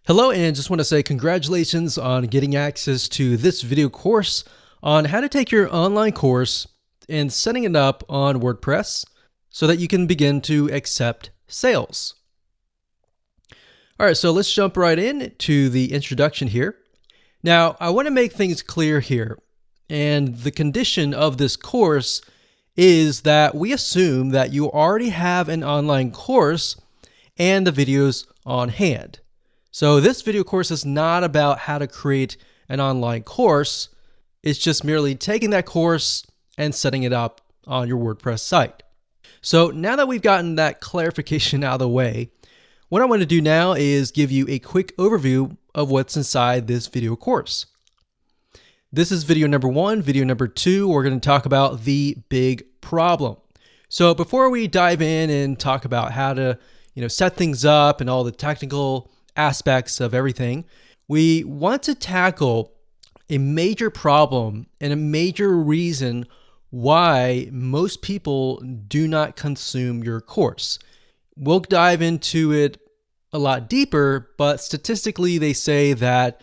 Hello, and just want to say congratulations on getting access to this video course on how to take your online course and setting it up on WordPress so that you can begin to accept sales. All right, so let's jump right in to the introduction here. Now, I want to make things clear here, and the condition of this course is that we assume that you already have an online course and the videos on hand. So this video course is not about how to create an online course. It's just merely taking that course and setting it up on your WordPress site. So now that we've gotten that clarification out of the way, what I want to do now is give you a quick overview of what's inside this video course. This is video number 1. Video number 2, we're going to talk about the big problem. So before we dive in and talk about how to set things up and all the technical aspects of everything, we want to tackle a major problem and a major reason why most people do not consume your course. We'll dive into it a lot deeper, but statistically they say that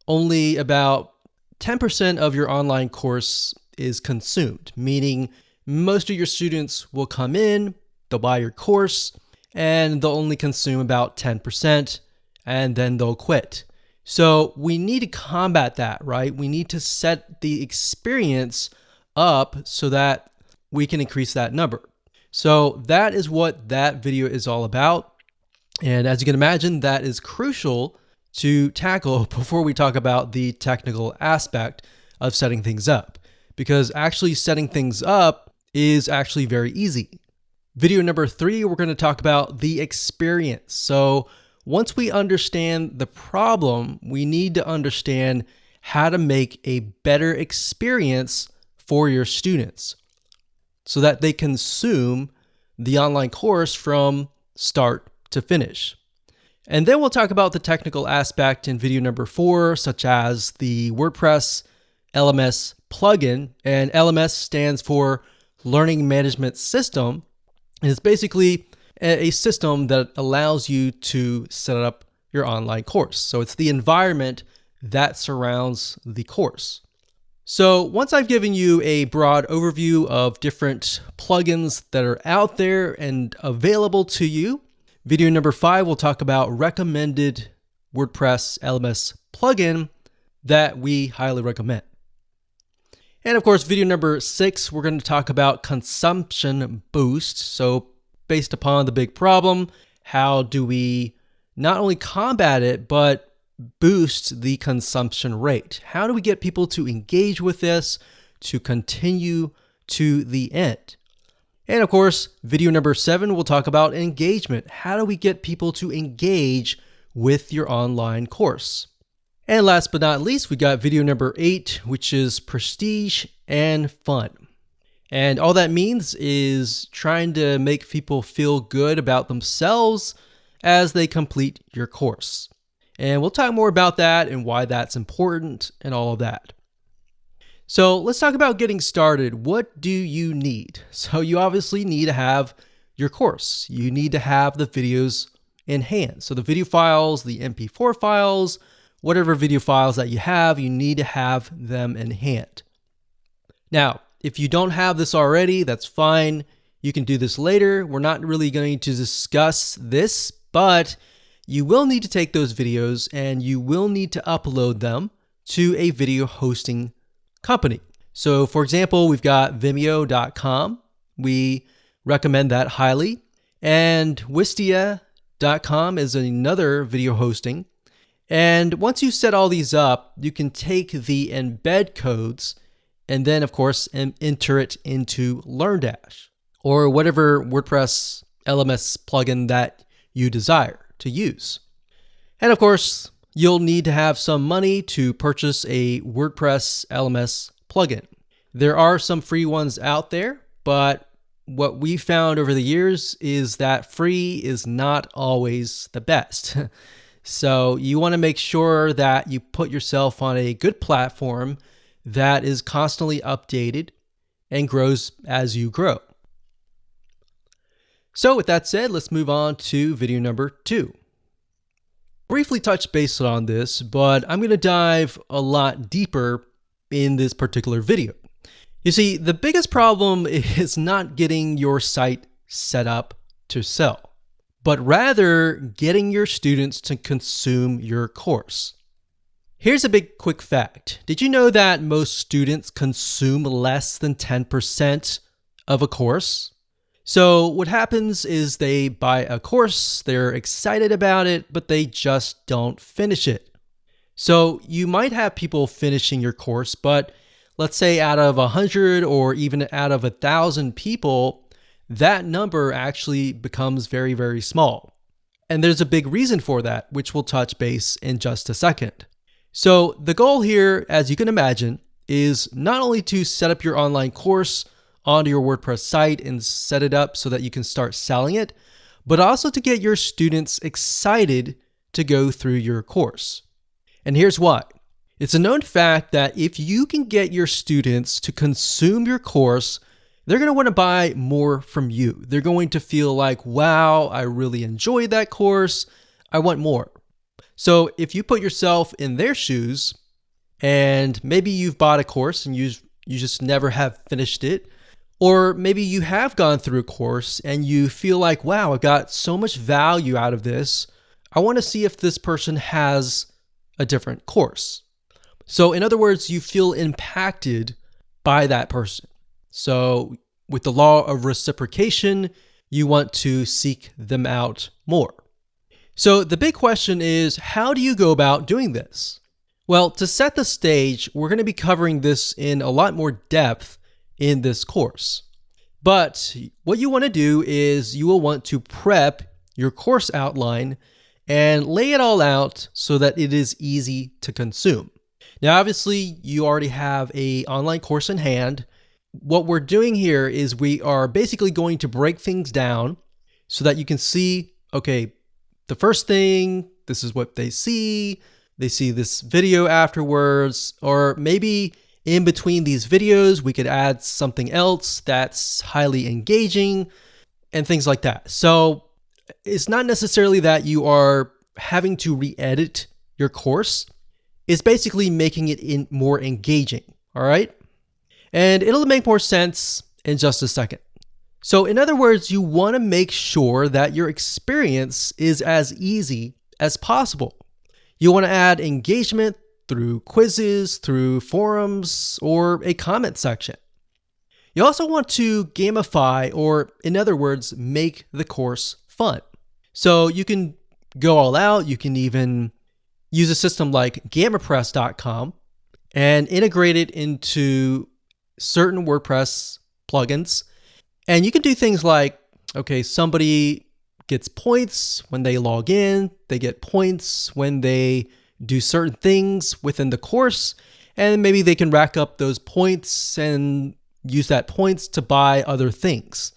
only about 10% of your online course is consumed, meaning most of your students will come in, they'll buy your course, and they'll only consume about 10%. And then they'll quit. So we need to combat that, right? We need to set the experience up so that we can increase that number. So that is what that video is all about. And as you can imagine, that is crucial to tackle before we talk about the technical aspect of setting things up, because actually setting things up is actually very easy. Video number 3, we're going to talk about the experience. So once we understand the problem, we need to understand how to make a better experience for your students so that they consume the online course from start to finish. And then we'll talk about the technical aspect in video number 4, such as the WordPress LMS plugin. And LMS stands for Learning Management System. And it's basically a system that allows you to set up your online course. So it's the environment that surrounds the course. So once I've given you a broad overview of different plugins that are out there and available to you, video number 5 will talk about recommended WordPress LMS plugin that we highly recommend. And of course, video number 6, we're going to talk about consumption boost. So based upon the big problem, how do we not only combat it, but boost the consumption rate? How do we get people to engage with this, to continue to the end? And of course, video number 7, we'll talk about engagement. How do we get people to engage with your online course? And last but not least, we got video number 8, which is prestige and fun. And all that means is trying to make people feel good about themselves as they complete your course. And we'll talk more about that and why that's important and all of that. So let's talk about getting started. What do you need? So you obviously need to have your course. You need to have the videos in hand. So the video files, the MP4 files, whatever video files that you have, you need to have them in hand. Now, if you don't have this already, that's fine. You can do this later. We're not really going to discuss this, but you will need to take those videos and you will need to upload them to a video hosting company. So for example, we've got Vimeo.com. We recommend that highly. And Wistia.com is another video hosting. And once you set all these up, you can take the embed codes and then, of course, enter it into LearnDash or whatever WordPress LMS plugin that you desire to use. And of course, you'll need to have some money to purchase a WordPress LMS plugin. There are some free ones out there, but what we found over the years is that free is not always the best. So you want to make sure that you put yourself on a good platform that is constantly updated and grows as you grow. So with that said, let's move on to video number 2. briefly touched base on this, but I'm going to dive a lot deeper in this particular video. You see, the biggest problem is not getting your site set up to sell, but rather getting your students to consume your course. Here's a big quick fact. Did you know that most students consume less than 10% of a course? So what happens is they buy a course, they're excited about it, but they just don't finish it. So you might have people finishing your course, but let's say out of 100 or even out of 1,000 people, that number actually becomes very, very small. And there's a big reason for that, which we'll touch base in just a second. So the goal here, as you can imagine, is not only to set up your online course onto your WordPress site and set it up so that you can start selling it, but also to get your students excited to go through your course. And here's why. It's a known fact that if you can get your students to consume your course, they're going to want to buy more from you. They're going to feel like, wow, I really enjoyed that course. I want more. So if you put yourself in their shoes, and maybe you've bought a course and you just never have finished it, or maybe you have gone through a course and you feel like, wow, I got so much value out of this. I want to see if this person has a different course. So in other words, you feel impacted by that person. So with the law of reciprocation, you want to seek them out more. So the big question is, how do you go about doing this? Well, to set the stage, we're going to be covering this in a lot more depth in this course. But what you want to do is you will want to prep your course outline and lay it all out so that it is easy to consume. Now, obviously, you already have an online course in hand. What we're doing here is we are basically going to break things down so that you can see, okay, the first thing, this is what they see this video afterwards, or maybe in between these videos, we could add something else that's highly engaging and things like that. So it's not necessarily that you are having to re-edit your course. It's basically making it more engaging, all right? And it'll make more sense in just a second. So in other words, you want to make sure that your experience is as easy as possible. You want to add engagement through quizzes, through forums, or a comment section. You also want to gamify, or in other words, make the course fun. So you can go all out. You can even use a system like gamipress.com and integrate it into certain WordPress plugins. And you can do things like, okay, somebody gets points when they log in, they get points when they do certain things within the course, and maybe they can rack up those points and use that points to buy other things.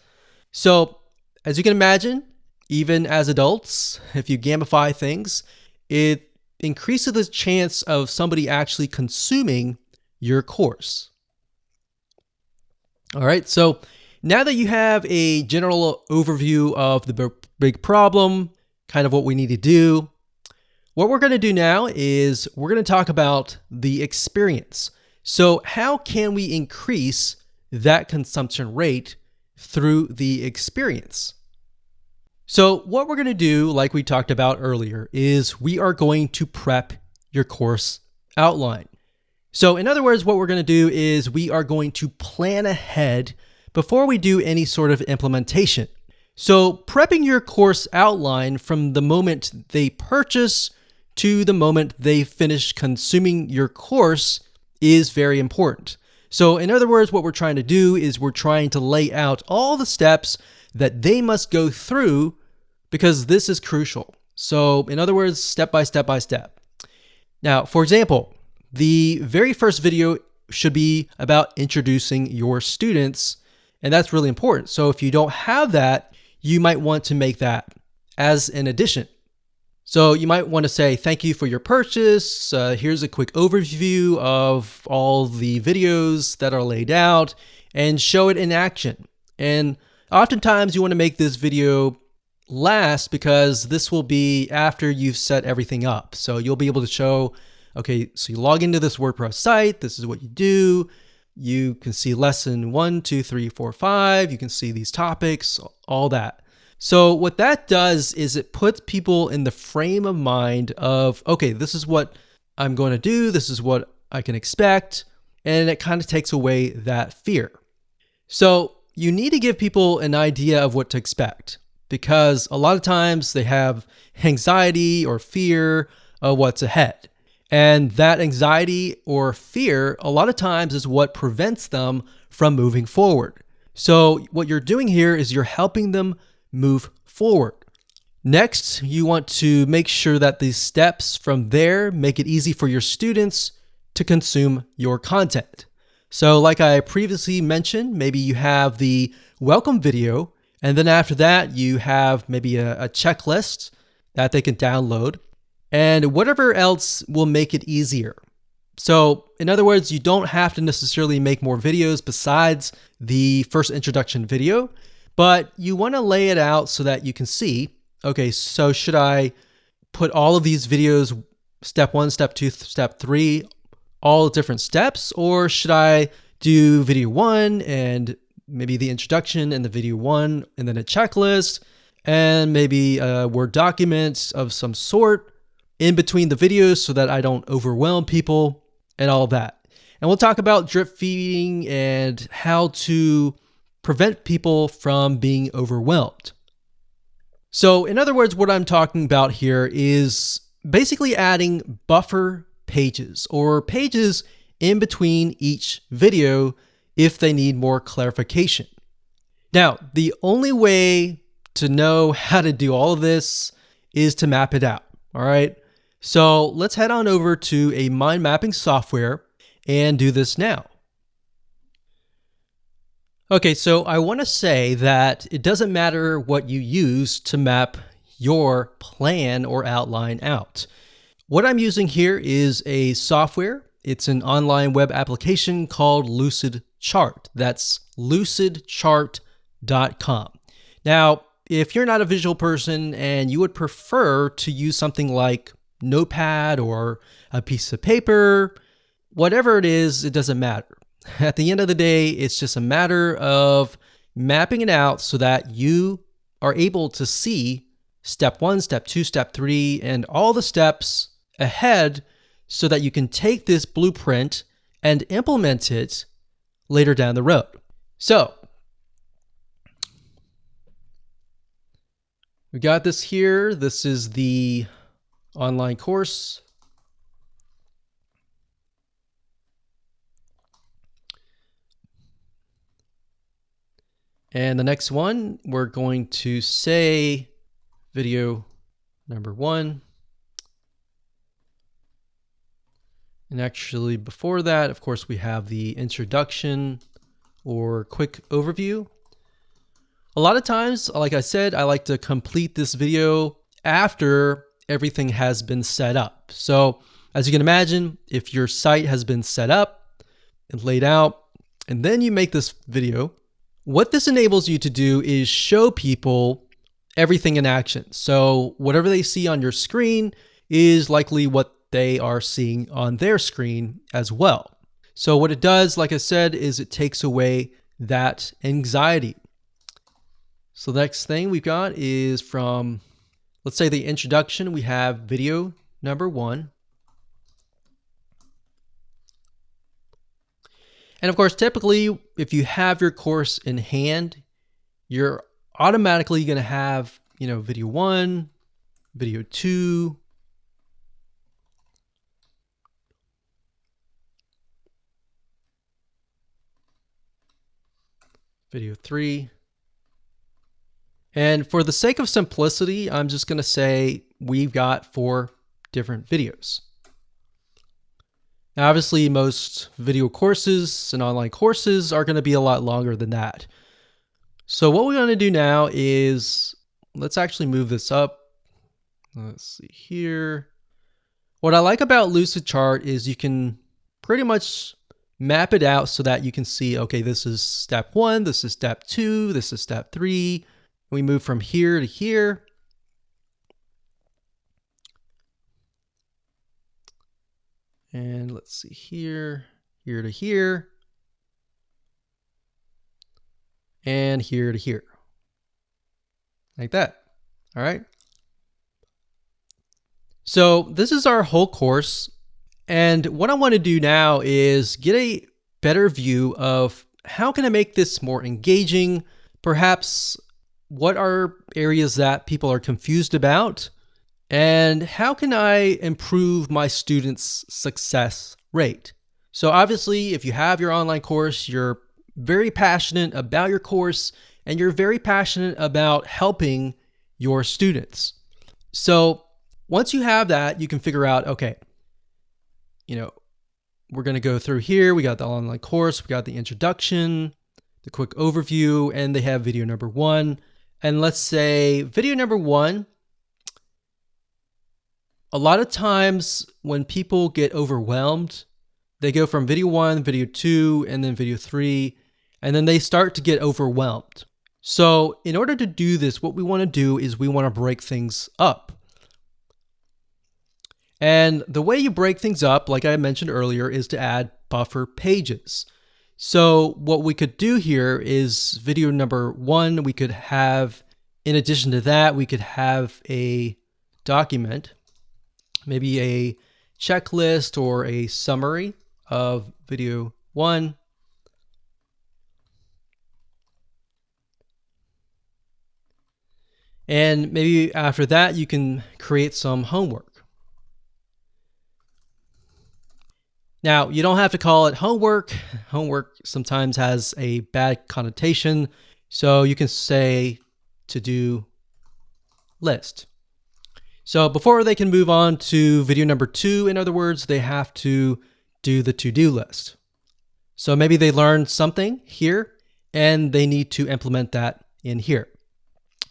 So as you can imagine, even as adults, if you gamify things, it increases the chance of somebody actually consuming your course. All right, so now that you have a general overview of the big problem, kind of what we need to do, what we're going to do now is we're going to talk about the experience. So how can we increase that consumption rate through the experience? So what we're going to do, like we talked about earlier, is we are going to prep your course outline. So in other words, what we're going to do is we are going to plan ahead before we do any sort of implementation. So prepping your course outline from the moment they purchase to the moment they finish consuming your course is very important. So in other words, what we're trying to do is we're trying to lay out all the steps that they must go through, because this is crucial. So in other words, step by step by step. Now, for example, the very first video should be about introducing your students, and that's really important. So if you don't have that, you might want to make that as an addition. So you might want to say, thank you for your purchase. Here's a quick overview of all the videos that are laid out, and show it in action. And oftentimes you want to make this video last because this will be after you've set everything up. So you'll be able to show, okay, so you log into this WordPress site, this is what you do. You can see lesson 1, 2, 3, 4, 5. You can see these topics, all that. So what that does is it puts people in the frame of mind of, okay, this is what I'm going to do. This is what I can expect. And it kind of takes away that fear. So you need to give people an idea of what to expect, because a lot of times they have anxiety or fear of what's ahead. And that anxiety or fear, a lot of times, is what prevents them from moving forward. So what you're doing here is you're helping them move forward. Next, you want to make sure that these steps from there make it easy for your students to consume your content. So like I previously mentioned, maybe you have the welcome video, and then after that, you have maybe a checklist that they can download, and whatever else will make it easier. So in other words, you don't have to necessarily make more videos besides the first introduction video, but you want to lay it out so that you can see, okay, so should I put all of these videos, step 1, step 2, step 3, all different steps, or should I do video 1 and maybe the introduction and the video 1 and then a checklist and maybe a Word document of some sort in between the videos so that I don't overwhelm people and all of that. And we'll talk about drip feeding and how to prevent people from being overwhelmed. So in other words, what I'm talking about here is basically adding buffer pages or pages in between each video if they need more clarification. Now, the only way to know how to do all of this is to map it out. All right. So let's head on over to a mind mapping software and do this now. Okay, so I want to say that it doesn't matter what you use to map your plan or outline out. What I'm using here is a software. It's an online web application called Lucidchart. That's lucidchart.com. Now, if you're not a visual person and you would prefer to use something like Notepad or a piece of paper, whatever it is, it doesn't matter. At the end of the day, it's just a matter of mapping it out so that you are able to see step 1, step 2, step 3, and all the steps ahead so that you can take this blueprint and implement it later down the road. So we got this here. This is the online course. And the next one, we're going to say video number 1. And actually before that, of course, we have the introduction or quick overview. A lot of times, like I said, I like to complete this video after everything has been set up. So as you can imagine, if your site has been set up and laid out, and then you make this video, what this enables you to do is show people everything in action. So whatever they see on your screen is likely what they are seeing on their screen as well. So what it does, like I said, is it takes away that anxiety. So the next thing we've got is from, let's say, the introduction. We have video number 1. And of course, typically, if you have your course in hand, you're automatically going to have, video 1, video 2, video 3. And for the sake of simplicity, I'm just going to say we've got 4 different videos. Now, obviously, most video courses and online courses are going to be a lot longer than that. So what we're going to do now is, let's actually move this up. Let's see here. What I like about Lucidchart is you can pretty much map it out so that you can see, okay, this is step 1, this is step 2, this is step 3. We move from here to here. And let's see here, here to here, and here to here. Like that. All right. So this is our whole course. And what I want to do now is get a better view of how can I make this more engaging? Perhaps what are areas that people are confused about? And how can I improve my students' success rate? So obviously, if you have your online course, you're very passionate about your course and you're very passionate about helping your students. So once you have that, you can figure out, okay, we're going to go through here. We got the online course, we got the introduction, the quick overview, and they have video number 1. And let's say video number 1, a lot of times when people get overwhelmed, they go from video 1, video 2, and then video 3, and then they start to get overwhelmed. So in order to do this, what we want to do is we want to break things up. And the way you break things up, like I mentioned earlier, is to add buffer pages. So what we could do here is video number 1, we could have, in addition to that, we could have a document, maybe a checklist or a summary of video 1. And maybe after that, you can create some homework. Now, you don't have to call it homework. Homework sometimes has a bad connotation. So you can say to-do list. So before they can move on to video number 2, in other words, they have to do the to-do list. So maybe they learned something here and they need to implement that in here.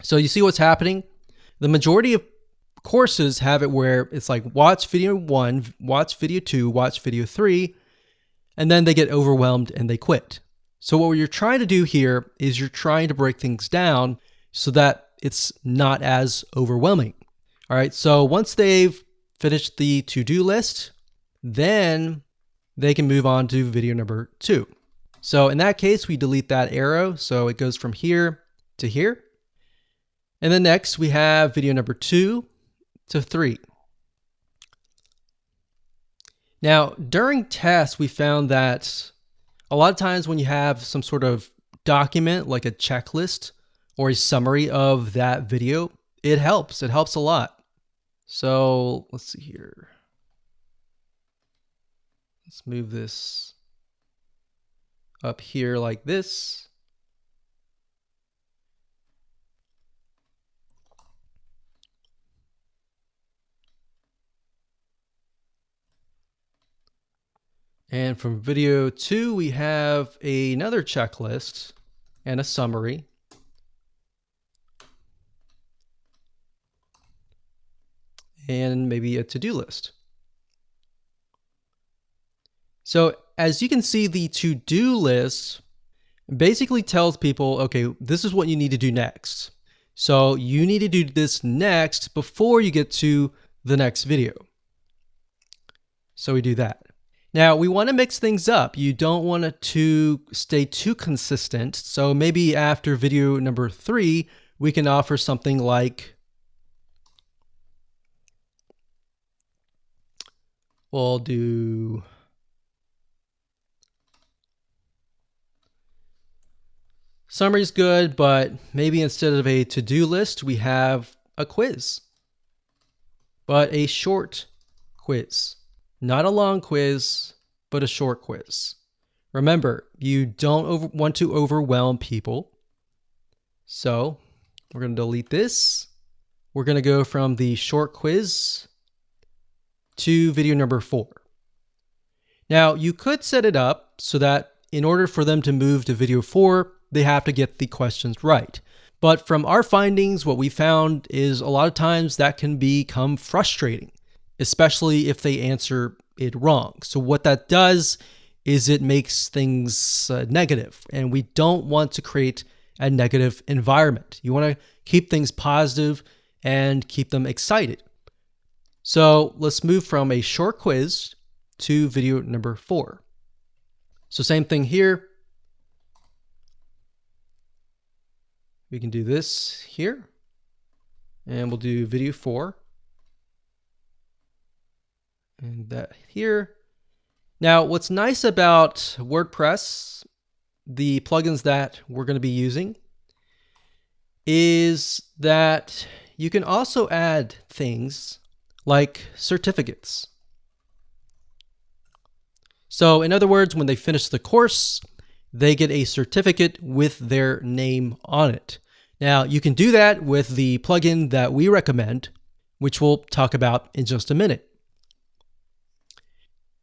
So you see what's happening? The majority of courses have it where it's like watch video 1, watch video 2, watch video 3, and then they get overwhelmed and they quit. So what you're trying to do here is you're trying to break things down so that it's not as overwhelming. All right, so once they've finished the to-do list, then they can move on to video number 2. So in that case, we delete that arrow. So it goes from here to here. And then next we have video number 2 to 3. Now, during tests, we found that a lot of times when you have some sort of document like a checklist or a summary of that video, it helps. It helps a lot. So let's see here. Let's move this up here like this. And from video 2, we have another checklist and a summary. And maybe a to-do list. So as you can see, the to-do list basically tells people, okay, this is what you need to do next. So you need to do this next before you get to the next video. So we do that. Now we want to mix things up. You don't want it to stay too consistent. So maybe after video number 3, we can offer something like, we'll do summary's good, but maybe instead of a to-do list, we have a quiz, but a short quiz. Not a long quiz, but a short quiz. Remember, you don't want to overwhelm people. So we're going to delete this. We're going to go from the short quiz to video number 4. Now, you could set it up so that in order for them to move to video 4, they have to get the questions right. But from our findings, what we found is a lot of times that can become frustrating, especially if they answer it wrong. So what that does is it makes things negative, and we don't want to create a negative environment. You want to keep things positive and keep them excited. So let's move from a short quiz to video number 4. So same thing here. We can do this here, and we'll do video 4. And that here. Now, what's nice about WordPress, the plugins that we're going to be using, is that you can also add things like certificates. So in other words, when they finish the course, they get a certificate with their name on it. Now, you can do that with the plugin that we recommend, which we'll talk about in just a minute.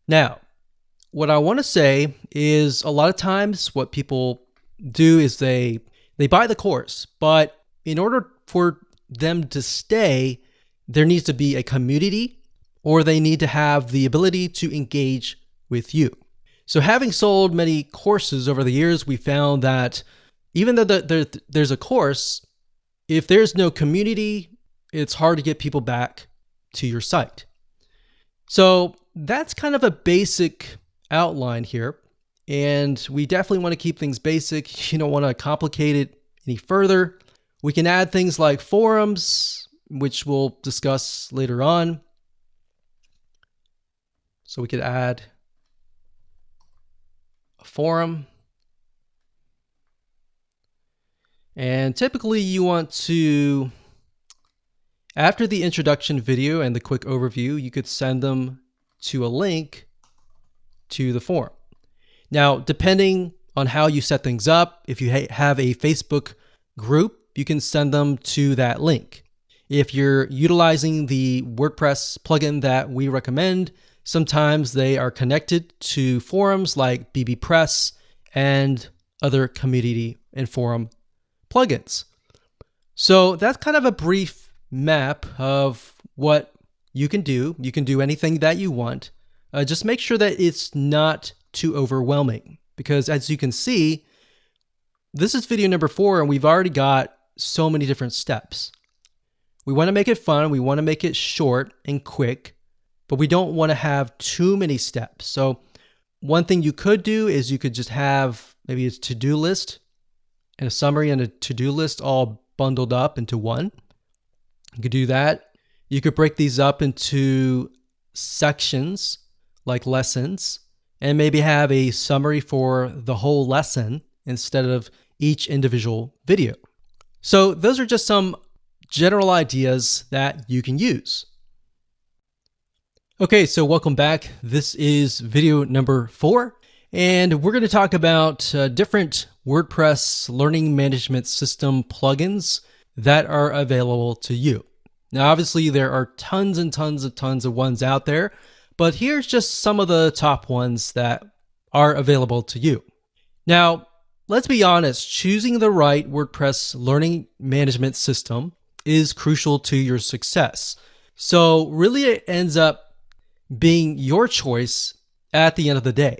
Now, what I want to say is a lot of times what people do is they buy the course, but in order for them to stay, there needs to be a community, or they need to have the ability to engage with you. So having sold many courses over the years, we found that even though there's a course, if there's no community, it's hard to get people back to your site. So that's kind of a basic outline here. And we definitely want to keep things basic. You don't want to complicate it any further. We can add things like forums, which we'll discuss later on. So we could add a forum. And typically you want to, after the introduction video and the quick overview, you could send them to a link to the forum. Now, depending on how you set things up, if you have a Facebook group, you can send them to that link. If you're utilizing the WordPress plugin that we recommend, sometimes they are connected to forums like BBPress and other community and forum plugins. So that's kind of a brief map of what you can do. You can do anything that you want. Just make sure that it's not too overwhelming, because as you can see, this is video number 4 and we've already got so many different steps. We want to make it fun. We want to make it short and quick, but we don't want to have too many steps. So one thing you could do is you could just have maybe a to-do list and a summary and a to-do list all bundled up into one. You could do that. You could break these up into sections like lessons and maybe have a summary for the whole lesson instead of each individual video. So those are just some general ideas that you can use. Okay, so welcome back. This is video number 4, and we're going to talk about different WordPress learning management system plugins that are available to you. Now, obviously, there are tons of ones out there, but here's just some of the top ones that are available to you. Now, let's be honest, choosing the right WordPress learning management system is crucial to your success. So really it ends up being your choice at the end of the day.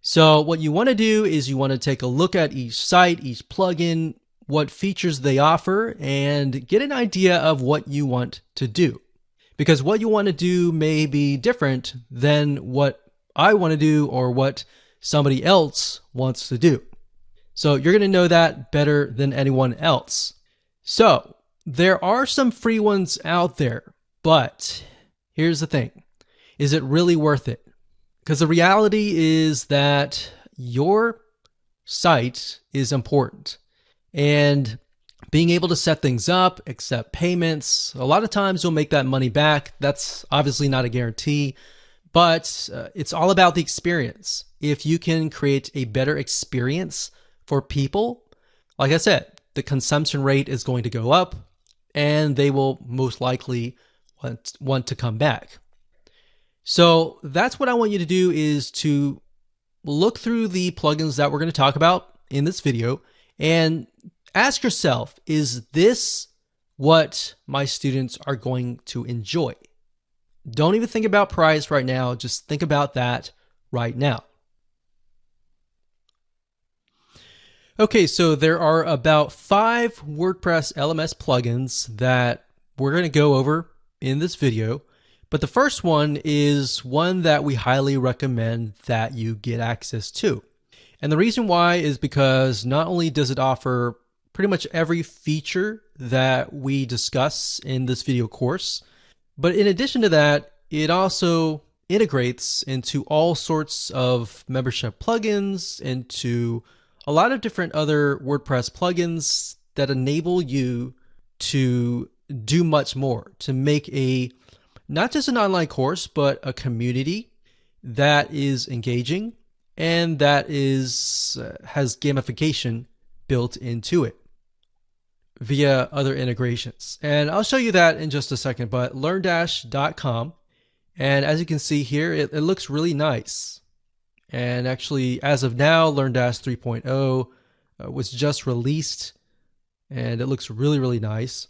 So what you want to do is you want to take a look at each site, each plugin, what features they offer, and get an idea of what you want to do. Because what you want to do may be different than what I want to do or what somebody else wants to do. So you're going to know that better than anyone else. So there are some free ones out there, but here's the thing. Is it really worth it? Because the reality is that your site is important. And being able to set things up, accept payments, a lot of times you'll make that money back. That's obviously not a guarantee, but it's all about the experience. If you can create a better experience for people, like I said, the consumption rate is going to go up and they will most likely want to come back. So that's what I want you to do, is to look through the plugins that we're going to talk about in this video and ask yourself, is this what my students are going to enjoy? Don't even think about price right now. Just think about that right now. Okay, so there are about 5 WordPress LMS plugins that we're going to go over in this video. But the first one is one that we highly recommend that you get access to. And the reason why is because not only does it offer pretty much every feature that we discuss in this video course, but in addition to that, it also integrates into all sorts of membership plugins, into a lot of different other WordPress plugins that enable you to do much more, to make not just an online course, but a community that is engaging and that has gamification built into it via other integrations. And I'll show you that in just a second, but LearnDash.com. And as you can see here, it looks really nice. And actually, as of now, LearnDash 3.0 was just released, and it looks really, really nice.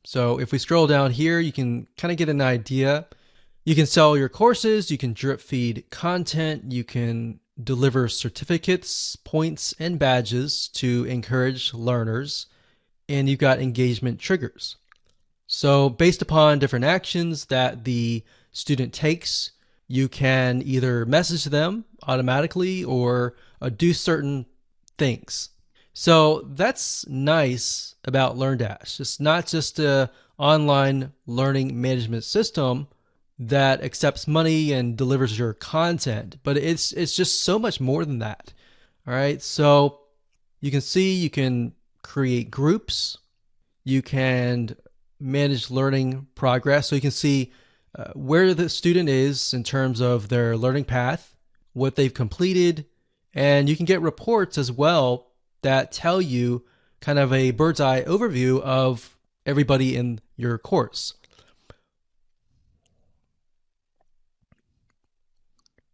So if we scroll down here, you can kind of get an idea. You can sell your courses, you can drip feed content, you can deliver certificates, points, and badges to encourage learners, and you've got engagement triggers. So based upon different actions that the student takes, you can either message them automatically or do certain things. So that's nice about LearnDash. It's not just an online learning management system that accepts money and delivers your content, but it's just so much more than that. All right, so you can see you can create groups, you can manage learning progress, so you can see where the student is in terms of their learning path, what they've completed, and you can get reports as well that tell you kind of a bird's eye overview of everybody in your course.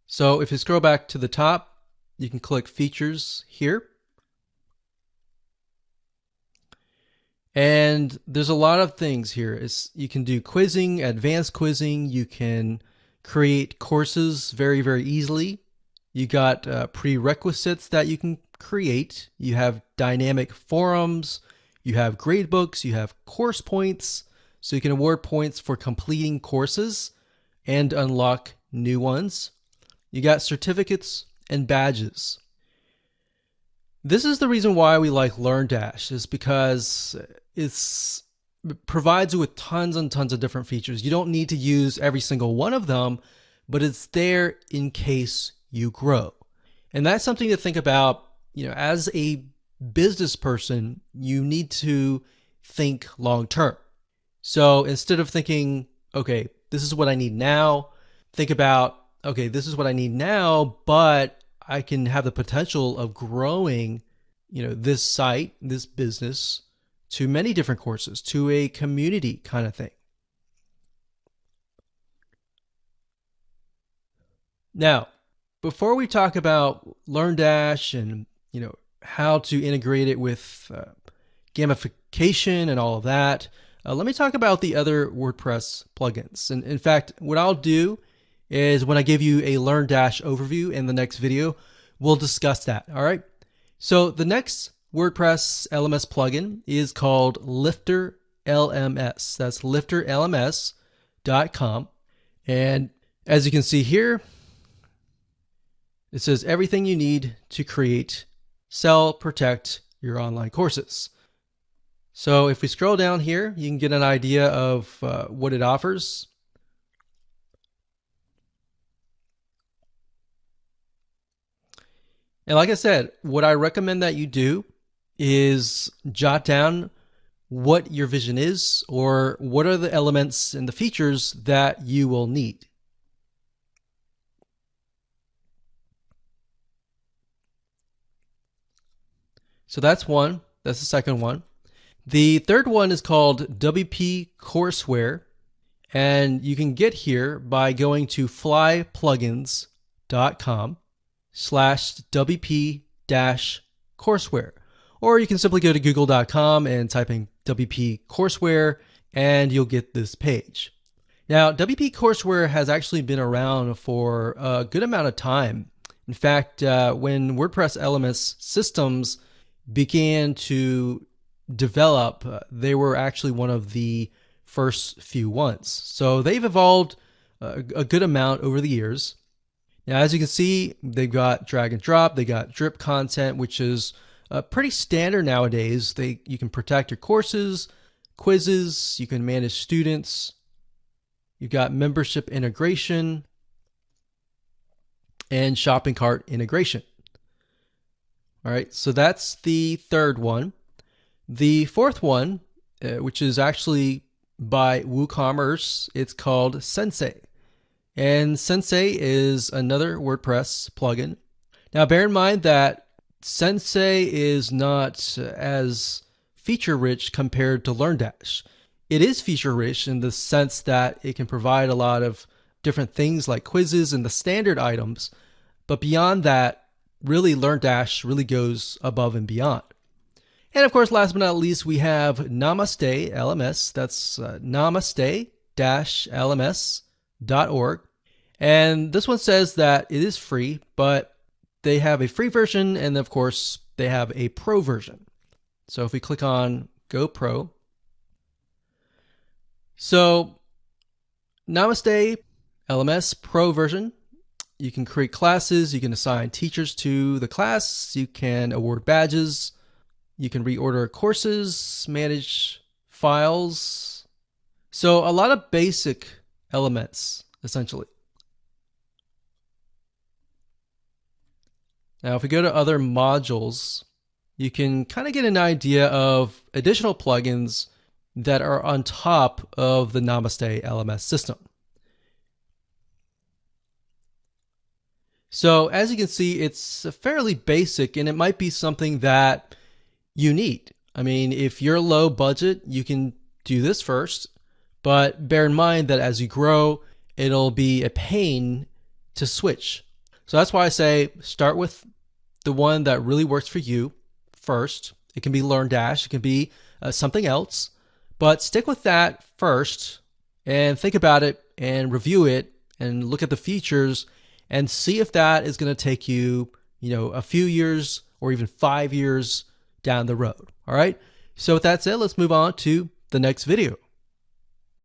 So if you scroll back to the top, you can click Features here. And there's a lot of things here. You can do quizzing, advanced quizzing. You can create courses very, very easily. You got prerequisites that you can create. You have dynamic forums. You have gradebooks. You have course points. So you can award points for completing courses and unlock new ones. You got certificates and badges. This is the reason why we like LearnDash, is because it provides you with tons and tons of different features. You don't need to use every single one of them, but it's there in case you grow. And that's something to think about. As a business person, you need to think long term. So instead of thinking, okay, this is what I need now, think about, okay, this is what I need now, but I can have the potential of growing, this site, this business, to many different courses, to a community kind of thing. Now, before we talk about LearnDash and how to integrate it with gamification and all of that, let me talk about the other WordPress plugins. And in fact, what I'll do is when I give you a LearnDash overview in the next video, we'll discuss that. All right. So the next WordPress LMS plugin is called Lifter LMS. That's lifterlms.com. And as you can see here, it says everything you need to create, sell, protect your online courses. So if we scroll down here, you can get an idea of what it offers. And like I said, what I recommend that you do is jot down what your vision is, or what are the elements and the features that you will need. So that's one. That's the second one. The third one is called WP Courseware, and you can get here by going to flyplugins.com/WP-courseware. Or you can simply go to google.com and type in WP Courseware, and you'll get this page. Now, WP Courseware has actually been around for a good amount of time. In fact, when WordPress LMS systems began to develop, they were actually one of the first few ones. So they've evolved a good amount over the years. Now, as you can see, they've got drag and drop, they got drip content, which is pretty standard nowadays. You can protect your courses, quizzes, you can manage students, you've got membership integration, and shopping cart integration. All right, so that's the third one. The fourth one, which is actually by WooCommerce, it's called Sensei. And Sensei is another WordPress plugin. Now, bear in mind that Sensei is not as feature-rich compared to LearnDash. It is feature-rich in the sense that it can provide a lot of different things like quizzes and the standard items, but beyond that, really LearnDash really goes above and beyond. And of course, last but not least, we have Namaste LMS. That's namaste-lms.org. And this one says that it is free, but they have a free version, and of course, they have a pro version. So if we click on Go Pro, so Namaste LMS Pro version, you can create classes, you can assign teachers to the class, you can award badges, you can reorder courses, manage files. So a lot of basic elements, essentially. Now, if we go to other modules, you can kind of get an idea of additional plugins that are on top of the Namaste LMS system. So as you can see, it's fairly basic, and it might be something that you need. I mean, if you're low budget, you can do this first, but bear in mind that as you grow, it'll be a pain to switch. So that's why I say start with the one that really works for you first. It can be LearnDash, it can be something else, but stick with that first and think about it and review it and look at the features and see if that is going to take you, a few years or even 5 years down the road. All right. So with that said, let's move on to the next video.